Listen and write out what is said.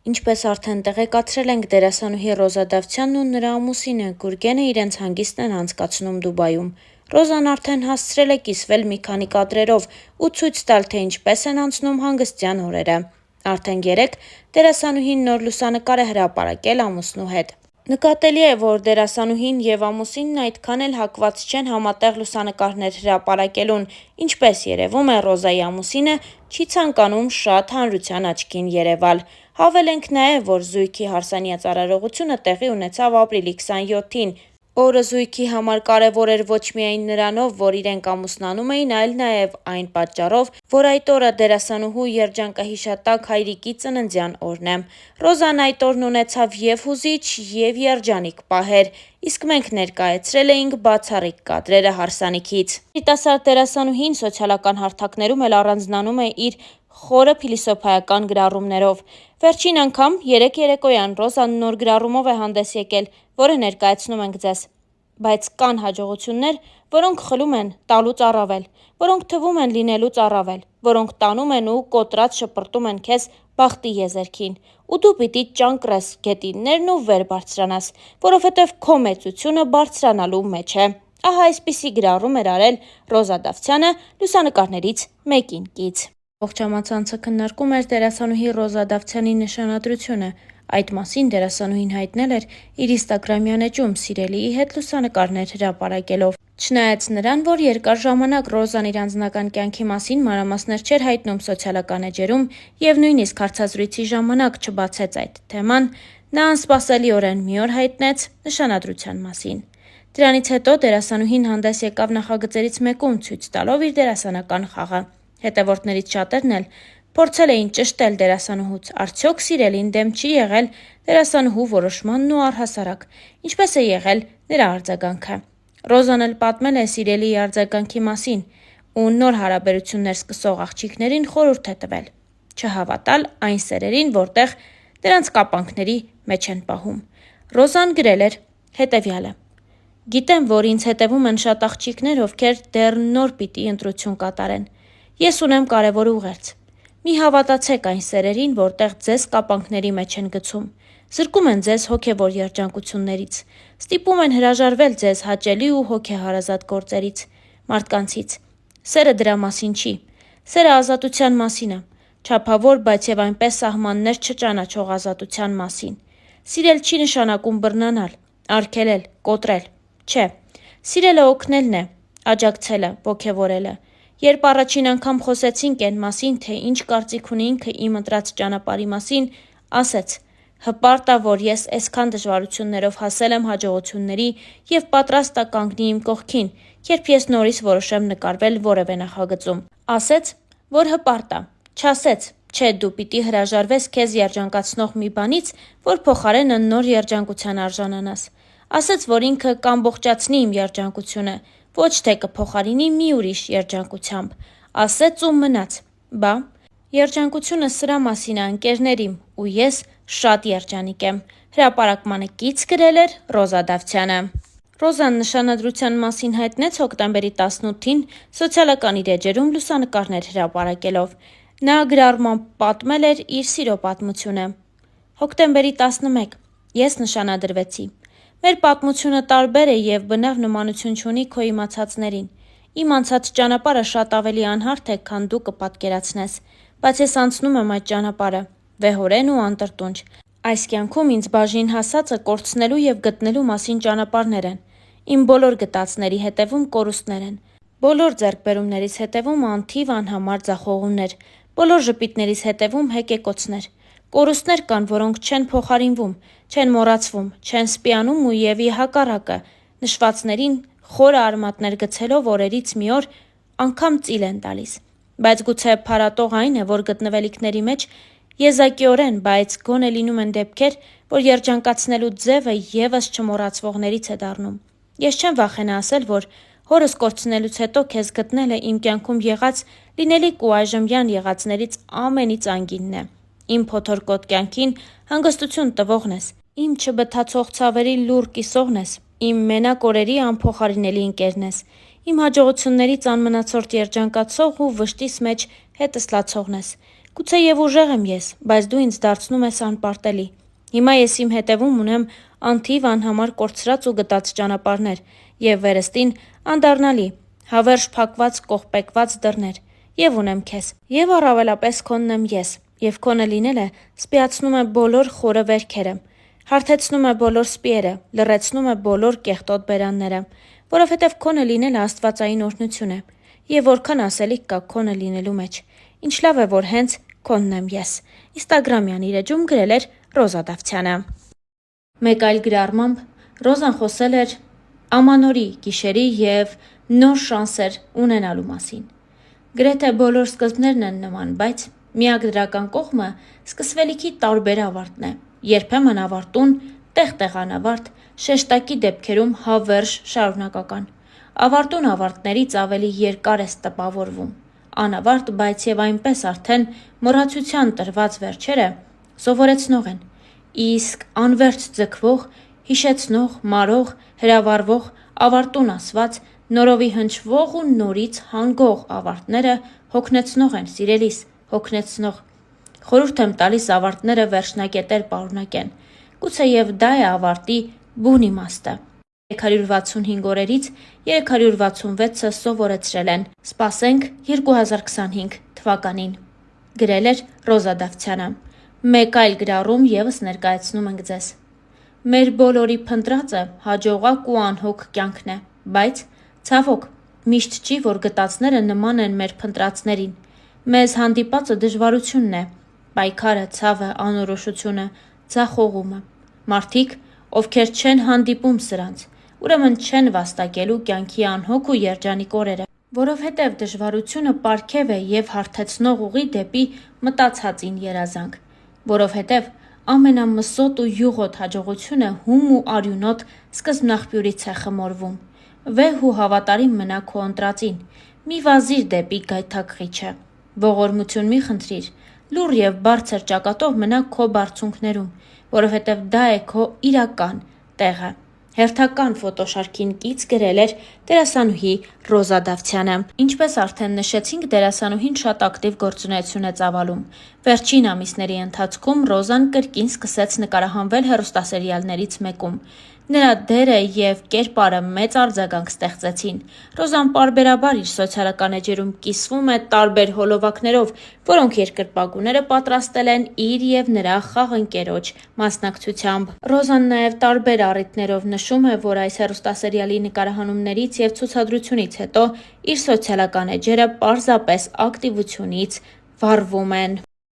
Ինչպես արդեն տեղեկացրել ենք, դերասանուհի Ռոզա Դավթյանն ու նրա ամուսինը Գուրգենը իրենց հանգիստն են անցկացնում Դուբայում։ Ռոզան արդեն հասցրել է կիսվել մի քանի կադրերով ու ցույց տալ, թե ինչպես են անցնում հանգստյան օրերը։ Արդեն 3 դերասանուհին նոր լուսանկար է հրապարակել ամուսնու հետ։ Նկատելի է, որ դերասանուհին և ամուսինն այդքան էլ հակված չեն համատեղ լուսանկարներ հրապարակելուն, ինչպես երևում է, Ռոզայի ամուսինը չի ցանկանում շատ հանրության աչքին երևալ։ Հավելենք նաև, որ զույգի հարսանյաց արարողությունը տեղի ունեցավ ապրիլի 27-ին։ Օրը զույգի համար կարևոր էր ոչ միայն նրանով, որ իրենք ամուսնանում էին, այլ նաև այն պատճառով, որ այդ օրը դերասանուհու երջանկահիշատակ հայրիկի ծննդյան օրն է։ Ռոզան այդ օրն ունեցավ և հուզիչ, և երջանիկ պահեր, իսկ մենք ներկայացրել էինք բացառիկ կադրերը հարսանիքից։ Երիտասարդ դերասանուհին սոցիալական հարթակներում էլ առանձնանում է իր խորը փիլիսոփայական գրառումներով։ Վերջին անգամ 3 երեկոյան Ռոզան նոր գրառումով է հանդես եկել, որը ներկայացնում ենք ձեզ։ Բայց կան հաջողություններ, որոնք խլում են տալուց առավել, որոնք թվում են լինելուց առավել, որոնք տանում են ու կոտրած շպրտում են քեզ բախտի եզերքին, ու դու պիտի ճանկռես գետիններն ու վեր բարձրանաս, որովհետև քո մեծությունը բարձրանալու մեջ է։ Ահա այսպիսի գրառում էր արել Ռոզա Դավթյանը լուսանկարներից մեկին կից։ Ողջ համացանցը քննարկում էր դերասանուհի Ռոզա Դավթյանի նշանադրությունը։ Այդ մասին դերասանուհին հայտնել էր իր ինստագրամյան էջում սիրելիի հետ լուսանկարներ հրապարակելով։ Չնայած նրան, որ երկար ժամանակ Ռոզան իր անձնական կյանքի մասին մանրամասներ չէր հայտնում սոցիալական էջերում և նույնիսկ հարցազրույցի ժամանակ չբացեց այդ թեման, նա անսպասելիորեն մի օր հայտնեց նշանադրության մասին։ Դրանից հետո դերասանուհին հանդես եկավ նախագծերից մեկում ցույց տալով իր դերասանական խաղը։ Հետևորդներից շատերն էլ փորձել էին ճշտել դերասանուհուց, արդյոք սիրելին դեմ չի եղել դերասանուհու որոշմանն ու առհասարակ, ինչպես է եղել նրա արձագանքը։ Ռոզան էլ պատմել է սիրելիի արձագանքի մասին ու նոր հարաբերություններ սկսող աղջիկներին խորհուրդ է տվել չհավատալ այն սերերին, որտեղ դրանց կապանքների մեջ են պահում։ Ռոզան գրել էր հետևյալը. «Գիտեմ, որ ինձ հետևում են շատ աղջիկներ, ովքեր դեռ նոր պիտի ընտրություն կատարեն։ Ես ունեմ կարևոր ուղերձ։ Մի հավատացեք այն սերերին, որտեղ ձեզ կապանքների մեջ են գցում, զրկում են ձեզ հոգևոր երջանկություններից, ստիպում են հրաժարվել ձեզ հաճելի ու հոգեհարազատ գործերից, մարդկանցից։ Սերը դրա մասին չի։ Սերը ազատության մասին է, չափավոր, բայց և այնպես սահմաններ չճանաչող ազատության մասին։ Սիրել չի նշանակում բռնանալ, արգելել, կոտրել։ Չէ, սիրելը օգնելն է, աջակցելը, ոգևորելը։ Երբ առաջին անգամ խոսեցինք այն մասին, թե ինչ կարծիք ունի ինքը իմ ընտրած ճանապարհի մասին, ասեց. հպարտ ա, որ ես այսքան դժվարություններով հասել եմ հաջողությունների և պատրաստ ա կանգնի իմ կողքին, երբ ես նորից որոշեմ նկարվել որևէ նախագծում։ Ասեց, որ հպարտ ա, չասեց, չէ դու պիտի հրաժարվես քեզ երջանկացնող մի բանից, որ փոխարենը նոր երջանկության արժանանաս։ Ասեց, որ ինքը կամբողջացնի իմ երջանկությունը, ոչ թե կփոխարինի մի ուրիշ երջանկությամբ։ Ասեց ու մնաց։ Բա, երջանկությունը սրա մասին է, ընկերներ իմ, ու ես շատ երջանիկ եմ։ Հրապարակմանը կից գրել էր Ռոզա Դավթյանը։ Ռոզան նշանադրության մասին հայտնեց հոկտեմբերի 18-ին սոցիալական իր էջերում լուսանկարներ հրապարակելով։ Նա գրառմամբ պատմել էր իր սիրո պատմությունը։ Հոկտեմբերի 11. Ես նշանադրվեցի։ Մեր պատմությունը տարբեր է և բնավ նմանություն չունի քո իմացածներին։ Իմ անցած ճանապարհը շատ ավելի անհարթ է, քան դու կպատկերացնես, բայց ես անցնում եմ այդ ճանապարհը, վեհորեն ու անտրտունջ։ Այս կյանքում ինձ բաժին հասածը կորցնելու և գտնելու մասին ճանապարհներ են։ Իմ բոլոր գտածների հետևում կորուստներ են։ Բոլոր ձեռքբերումներիս հետևում անթիվ անհամար ձախողումներ։ Բոլոր ժպիտներիս հետևում հեկեկոցներ։ Կորուստներ կան, որոնք չեն փոխարինվում, չեն մոռացվում, չեն սպիանում ու և ի հակառակը, նշվածներին խորը արմատներ գցելով օրերից մի օր անգամ ծիլ են տալիս։ Բայց գուցե փարատող այն է, որ գտնվելիքների մեջ եզակիորեն, բայց գոնե լինում են դեպքեր, որ երջանկացնելու ձևը ևս չմոռացվողներից է դառնում։ Ես չեմ վախենա ասել, որ հորս կորցնելուց հետո քեզ գտնելը իմ կյանքում եղած լինելիք ու այժմյան եղածներից ամենից անգինն է։ Իմ փոթորկոտ կյանքին հանգստություն տվողն ես, իմ չբթացող ցավերի լուռ կիսողն ես, իմ մենակ օրերի անփոխարինելի ընկերն ես, իմ հաջողություններից անմնացորդ երջանկացող ու վշտիս մեջ հետս լացողն ես։ Գուցե եւ ուժեղ եմ ես, բայց դու ինձ դարձնում ես անպարտելի։ Հիմա ես իմ հետևում ունեմ անթիվ անհամար կորցրած ու գտած ճանապարհներ եւ վերստին անդառնալի, հավերժ փակված կողպեկված դռներ, եւ ունեմ քեզ, եւ առավելապես քոնն եմ ես, եւ քոնը լինելը սպիացնում է բոլոր խորը վերքերը, հարթեցնում է բոլոր սպիերը, լռեցնում է բոլոր կեղտոտ բերանները, որովհետեւ քոնը լինելը աստվածային օրհնություն է, եւ որքան ասելիք կա քոնը լինելու մեջ։ Ինչ լավ է, որ հենց քոնն եմ ես։ Ինստագրամյան իր էջում գրել էր Ռոզա Դավթյանը։ Մեկ այլ գրառմամբ Ռոզան խոսել էր ամանորի, գիշերի եւ նոր շանսեր ունենալու մասին։ Գրեթե բոլոր սկզբներն են նման, բայց միակ դրական կողմը սկսվելիքի տարբեր ավարտն է։ Երբեմն ավարտուն, տեղ-տեղ անավարտ, շեշտակի դեպքերում հավերժ շարունակական։ Ավարտուն ավարտներից ավելի երկար է տպավորվում։ Անավարտ, բայց եւ այնպես արդեն մոռացության տրված վերջերը սովորեցնող են, իսկ անverջ ձգվող, հիշեցնող, մարող, հրավառվող, ավարտուն ասված, նորովի հնչվող ու նորից հանգող ավարտները հոգնեցնող են, սիրելիս, հոգնեցնող։ Խորհուրդ եմ տալիս ավարտները վերջնակետեր պարունակեն։ Գուցեև դա է ավարտի բուն իմաստը։ 365 օրերից 366-ը սովորեցրել են։ Սպասենք 2025 թվականին։ Գրել էր Ռոզա Դավթյանը։ Մեկ այլ գրառում եւս ներկայացնում ենք ձեզ։ Մեր բոլորի փնտրածը հաջողակ ու անհոգ կյանքն է, բայց ցավոք, միշտ չի, որ գտածները նման են մեր փնտրածներին։ Մեզ հանդիպածը դժվարությունն է, պայքարը, ցավը, անորոշությունը, ձախողումը։ Մարդիկ, ովքեր չեն հանդիպում սրանց, ուրեմն չեն վաստակելու կյանքի անհոգ ու երջանիկ օրերը, որովհետև դժվարությունը պարգև է եւ հարթեցնող ուղի դեպի մտածածին երազանք, որովհետև ամենամսոտ ու յուղոտ հաջողությունը հում ու արյունոտ սկզբնաղբյուրից է խմորվում։ Վեհ ու հավատարիմ մնա քո ընտրածին, մի վազիր դեպի գայթակղիչը, ողորմություն մի խնդրիր, լուռ եւ բարձր ճակատով մնա քո բարձունքներում, որովհետև դա է քո իրական տեղը։ Հերթական ֆոտոշարքին կից գրել էր դերասանուհի Ռոզա Դավթյանը։ Ինչպես արդեն նշեցինք, դերասանուհին շատ ակտիվ գործունեություն է ծավալում։ Վերջին ամիսների ընթացքում Ռոզան կրկին սկսեց նկարահանվել հեռուստասերիալներից մեկում։ Նրա դերը եւ կերպարը մեծ արձագանք ստեղծեցին։ Ռոզան պարբերաբար իր սոցիալական էջերում կիսվում է տարբեր հոլովակներով, որոնք երկրպագուները պատրաստել են իր եւ նրա խաղընկերոջ մասնակցությամբ։ Ռոզան նաեւ տարբեր առիթներով նշում է, որ այս հեռուստասերիալի նկարահանումներից եւ ցուցադրությունից հետո իր սոցիալական էջերը պարզապես ակտիվությունից վառվում են։